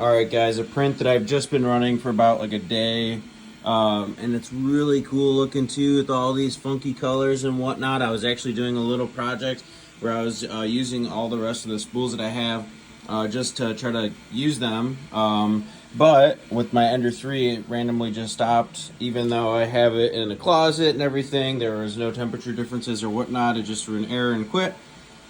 Alright guys, a print that I've just been running for about like a day, and it's really cool looking too with all these funky colors and whatnot. I was actually doing a little project where I was using all the rest of the spools that I have just to try to use them, but with my Ender 3 it randomly just stopped. Even though I have it in a closet and everything, there was no temperature differences or whatnot. It just threw an error and quit.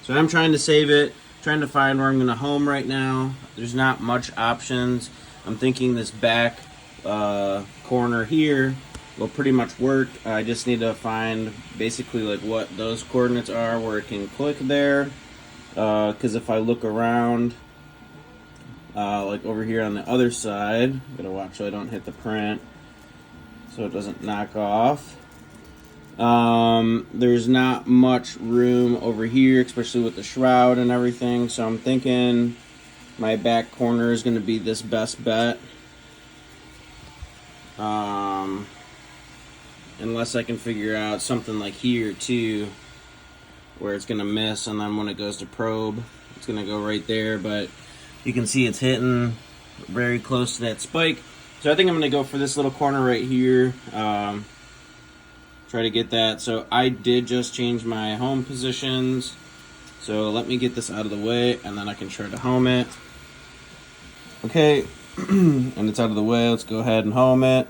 So I'm trying to save it, trying to find where I'm going to home right now. There's not much options. I'm thinking this back corner here will pretty much work. I just need to find basically like what those coordinates are where it can click there. Because if I look around, like over here on the other side, gotta watch so I don't hit the print so it doesn't knock off. There's not much room over here, especially with the shroud and everything, so I'm thinking my back corner is going to be this best bet. Unless I can figure out something like here too, where it's going to miss, and then when it goes to probe, it's going to go right there, but you can see it's hitting very close to that spike. So I think I'm going to go for this little corner right here. Try to get that. So I did just change my home positions. So let me get this out of the way and then I can try to home it. Okay, and it's out of the way. Let's go ahead and home it.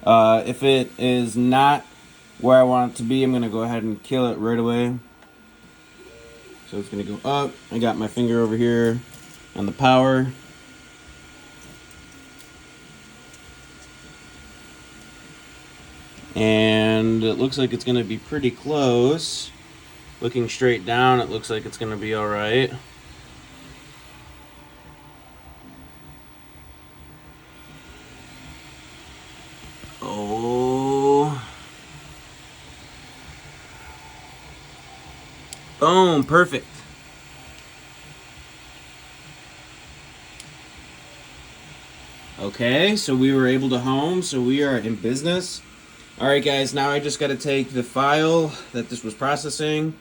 If it is not where I want it to be, I'm gonna go ahead and kill it right away. So it's gonna go up. I got my finger over here on the power. And it looks like it's going to be pretty close. Looking straight down, it looks like it's going to be all right. Oh. Boom, perfect. Okay, so we were able to home, so we are in business. Alright guys, now I just got to take the file that this was processing,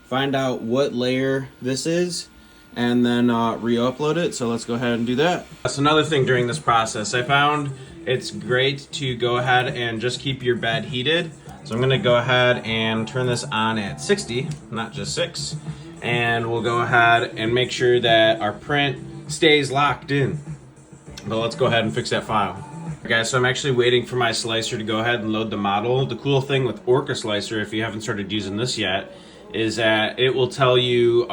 find out what layer this is, and then re-upload it. So let's go ahead and do that. That's another thing during this process. I found it's great to go ahead and just keep your bed heated. So I'm going to go ahead and turn this on at 60, not just 6. And we'll go ahead and make sure that our print stays locked in. But let's go ahead and fix that file. Guys, so I'm actually waiting for my slicer to go ahead and load the model. The cool thing with Orca Slicer, if you haven't started using this yet, is that it will tell you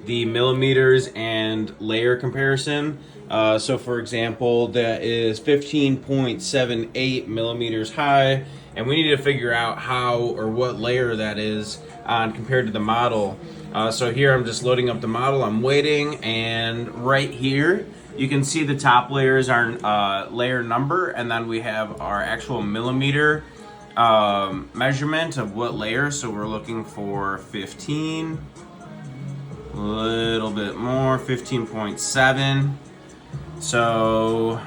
the millimeters and layer comparison. So for example, that is 15.78 millimeters high, and we need to figure out how or what layer that is on compared to the model. So here I'm just loading up the model, I'm waiting, and right here you can see the top layer is our layer number, and then we have our actual millimeter measurement of what layer. So we're looking for 15, a little bit more, 15.7. So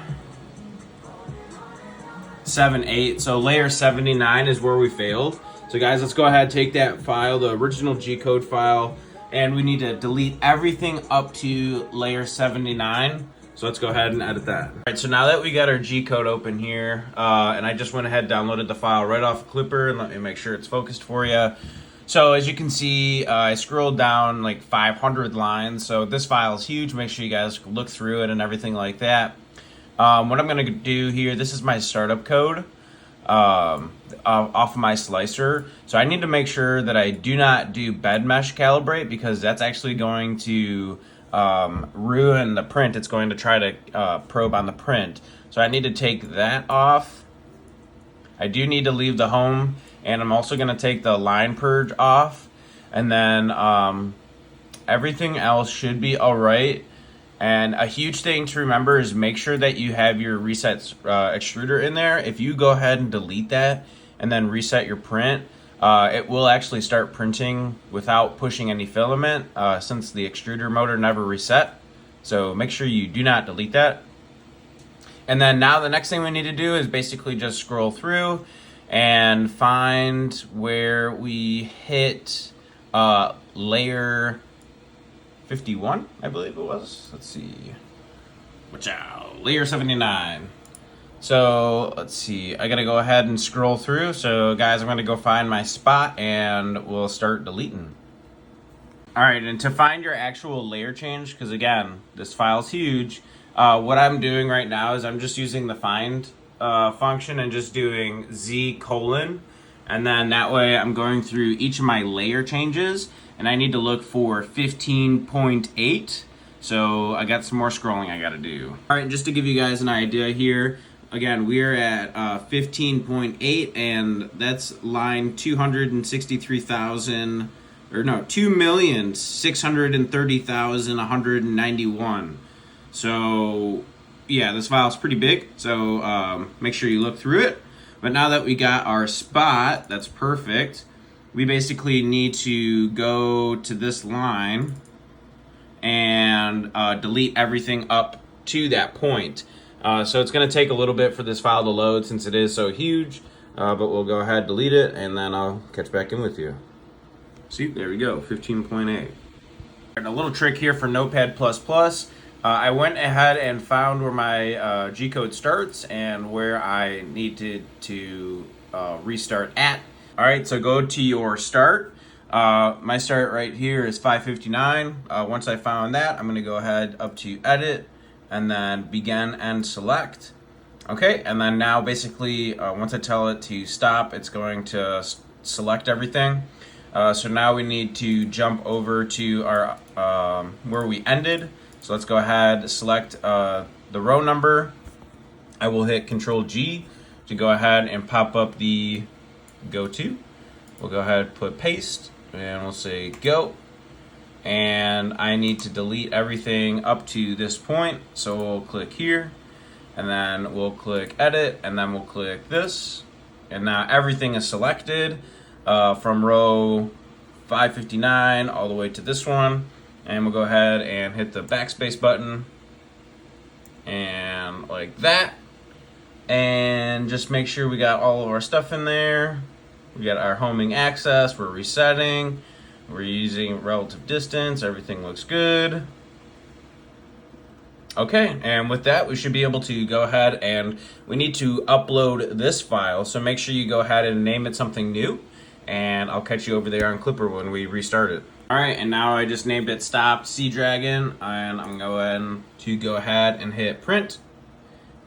7/8. So layer 79 is where we failed. So guys, let's go ahead and take that file, the original G-code file, and we need to delete everything up to layer 79. So let's go ahead and edit that. All right, so now that we got our G-code open here, and I just went ahead and downloaded the file right off Klipper, and let me make sure it's focused for you. So as you can see, I scrolled down like 500 lines. So this file is huge. Make sure you guys look through it and everything like that. What I'm gonna do here, this is my startup code off of my slicer. So I need to make sure that I do not do bed mesh calibrate, because that's actually going to ruin the print. It's going to try to probe on the print. So I need to take that off. I do need to leave the home, and I'm also going to take the line purge off, and then everything else should be all right. And a huge thing to remember is make sure that you have your reset extruder in there. If you go ahead and delete that and then reset your print, it will actually start printing without pushing any filament, since the extruder motor never reset. So make sure you do not delete that. And then now the next thing we need to do is basically just scroll through and find where we hit layer 51, I believe it was. Let's see. Watch out, layer 79. So let's see, I gotta go ahead and scroll through. So guys, I'm gonna go find my spot and we'll start deleting. All right, and to find your actual layer change, because again, this file's huge, what I'm doing right now is I'm just using the find function and just doing z:, and then that way I'm going through each of my layer changes, and I need to look for 15.8. So I got some more scrolling I gotta do. All right, just to give you guys an idea here, again, we're at 15.8, and that's line 263,000, or no, 2,630,191. So yeah, this file's pretty big, so make sure you look through it. But now that we got our spot, that's perfect. We basically need to go to this line and delete everything up to that point. So it's gonna take a little bit for this file to load since it is so huge, but we'll go ahead, delete it, and then I'll catch back in with you. See, there we go, 15.8. And a little trick here for Notepad++. I went ahead and found where my G-code starts and where I needed to restart at. All right, so go to your start. My start right here is 559. Once I found that, I'm gonna go ahead up to edit and then begin and select. Okay, and then now basically, once I tell it to stop, it's going to select everything. So now we need to jump over to our where we ended. So let's go ahead, select the row number. I will hit Control G to go ahead and pop up the go to. We'll go ahead and put paste, and we'll say go. And I need to delete everything up to this point. So we'll click here, and then we'll click edit, and then we'll click this. And now everything is selected from row 559 all the way to this one. And we'll go ahead and hit the backspace button and like that. And just make sure we got all of our stuff in there. We got our homing access, we're resetting, we're using relative distance, everything looks good. Okay, and with that, we should be able to go ahead and we need to upload this file. So make sure you go ahead and name it something new, and I'll catch you over there on Klipper when we restart it. All right, and now I just named it Stop Sea Dragon, and I'm going to go ahead and hit print.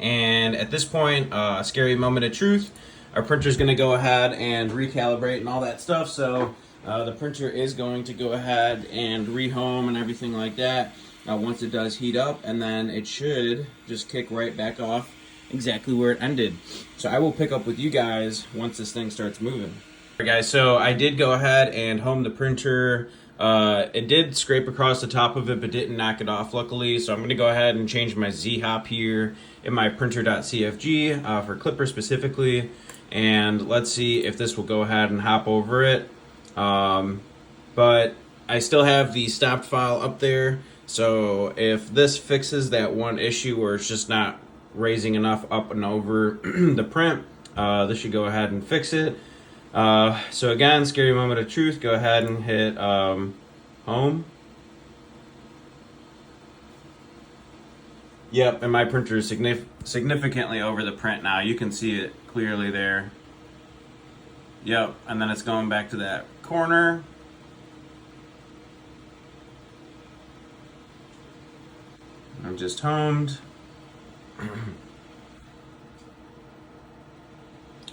And at this point, scary moment of truth, our printer's gonna go ahead and recalibrate and all that stuff. So the printer is going to go ahead and rehome and everything like that once it does heat up, and then it should just kick right back off exactly where it ended. So I will pick up with you guys once this thing starts moving. All right, guys, so I did go ahead and home the printer. It did scrape across the top of it, but didn't knock it off, luckily. So I'm going to go ahead and change my Z-hop here in my printer.cfg for Klipper specifically. And let's see if this will go ahead and hop over it. But I still have the stopped file up there. So if this fixes that one issue where it's just not raising enough up and over the print, this should go ahead and fix it. So again, scary moment of truth, go ahead and hit home. Yep, and my printer is significantly over the print now. You can see it clearly there. Yep, and then it's going back to that corner. I'm just homed.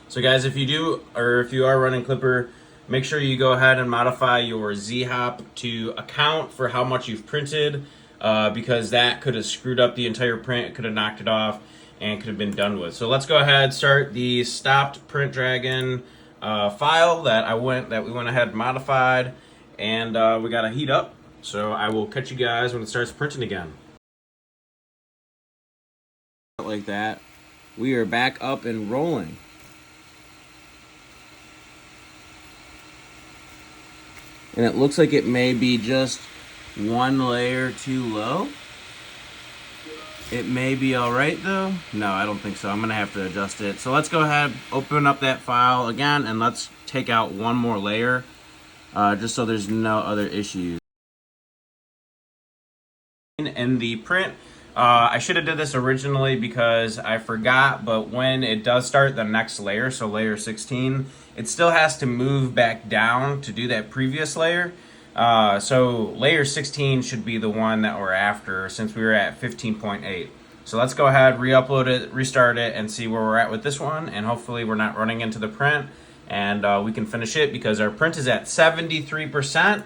So guys, if you are running Klipper, make sure you go ahead and modify your Z-hop to account for how much you've printed, because that could have screwed up the entire print, could have knocked it off, and could have been done with. So let's go ahead, start the stopped print dragon file that we went ahead and modified, and we got to heat up. So I will catch you guys when it starts printing again. Like that, we are back up and rolling. And it looks like it may be just one layer too low. It may be all right though. No, I don't think so. I'm gonna have to adjust it. So let's go ahead, open up that file again, and let's take out one more layer, just so there's no other issues. In the print, I should have did this originally because I forgot, but when it does start the next layer, so layer 16, it still has to move back down to do that previous layer. So layer 16 should be the one that we're after since we were at 15.8. So let's go ahead, re-upload it, restart it, and see where we're at with this one. And hopefully we're not running into the print, and we can finish it because our print is at 73%.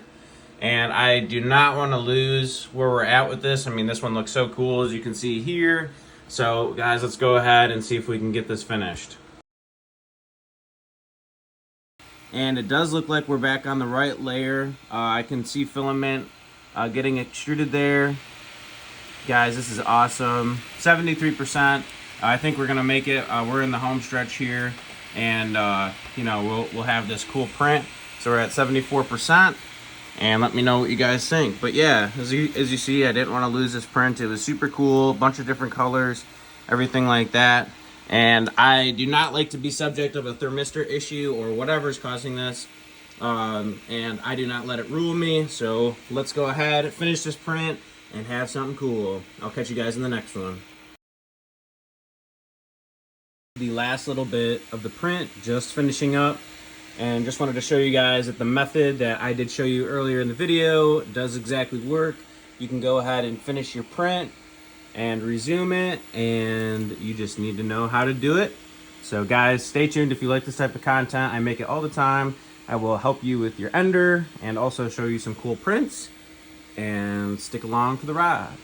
And I do not want to lose where we're at with this. I mean, this one looks so cool, as you can see here. So guys, let's go ahead and see if we can get this finished. And it does look like we're back on the right layer. I can see filament getting extruded there. Guys, this is awesome. 73%. I think we're gonna make it. We're in the home stretch here, and you know, we'll have this cool print. So we're at 74%. And let me know what you guys think. But yeah, as you see, I didn't want to lose this print. It was super cool, bunch of different colors, everything like that. And I do not like to be subject of a thermistor issue or whatever is causing this. And I do not let it rule me. So let's go ahead, finish this print, and have something cool. I'll catch you guys in the next one. The last little bit of the print, just finishing up. And just wanted to show you guys that the method that I did show you earlier in the video does exactly work. You can go ahead and finish your print and resume it, and you just need to know how to do it. So guys, stay tuned if you like this type of content. I make it all the time. I will help you with your ender and also show you some cool prints, and stick along for the ride.